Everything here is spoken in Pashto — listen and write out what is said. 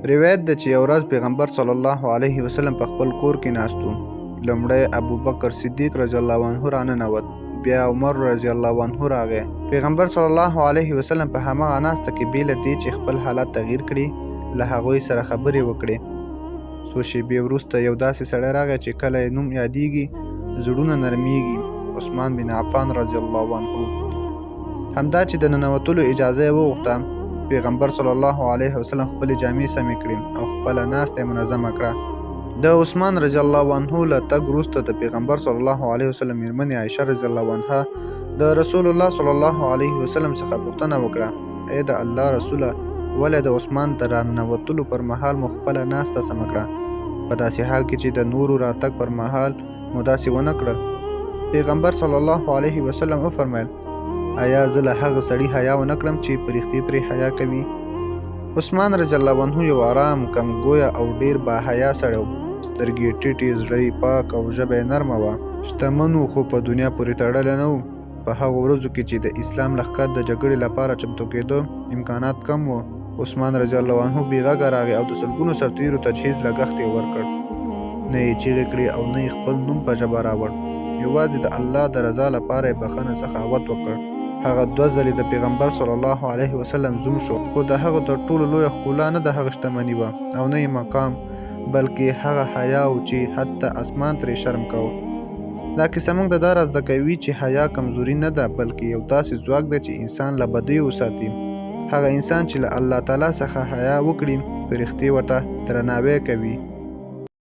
روایت ده چې یو ورځ پیغمبر صلی الله علیه وسلم په خپل کور کې ناست و. لومړی ابوبکر صدیق رضی الله عنه راننوت، بیا عمر رضی الله عنه راغی. پیغمبر صلی الله علیه وسلم په هماغه ناسته کې بې له دې چې خپل حالت تغییر کړي له هغوی سره خبرې وکړي. څو شېبې وروسته یو داسې سړی راغی چې کله یې نوم یادېږي زړونه نرمیږي. عثمان بن عفان رضی الله عنه. همدا چې د ننوتلو اجازه یې وغوښته، پیغمبر صلی الله علیه وسلم خپلې جامې سمې کړې او خپله ناسته منظمه کړه. د عثمان رضی الله عنه له تګ وروسته د پیغمبر صلی الله علیه وسلم میرمنې عایشه رضی الله عنها د رسول الله صلی الله علیه وسلم څخه پوښتنه وکړه: ای د الله رسوله، ولې د عثمان د راننوتلو پر مهال مو خپله ناسته سمه کړه، په داسې حال کې چې د نورو راتګ پر مهال مو داسې ونه کړه؟ پیغمبر صلی الله علیه وسلم وفرمیل: آیا زه له هغه سړي حیا ونه کړم چې په رښتیا ترې حیا کوي؟ عثمان رضی الله عنه یو آرام، کمګویه او ډیر باحیا سړی و. سترګې ټیټې، زړه یې پاک او ژبه یې نرمه وه. شتمن و خو په دنیا پورې تړلی نه و. په هغو ورځو کې چې د اسلام لښکر د جګړې لپاره چمتو کېده امکانات کم و. عثمان رضی الله عنه بې غږه راغی او د سلګونو سرتېرو تجهیز لګښت یې ورکړ. نه یې چیغې کړې او نه یې خپل نوم په ژبه راوړ. یوازې د الله د رضا لپاره یې بښنه سخاوت وکړ. هغه 2 ځلې د پیغمبر صلی الله علیه وسلم زوم شو، خو د هغه تر ټولو لویه ښکلا نه د هغه شتمني وه او نه یې مقام، بلکې هغه حیا و چې حتی اسمان ترې شرم کوه. دا کیسه موږ ته دا را زده کوي چې حیا کمزوري نه ده، بلکې یو داسې ځواک دی چې انسان له بدیو وساتي. هغه انسان چې له الله تعالی څخه حیا وکړي په رښتیا ورته درناوی کوي.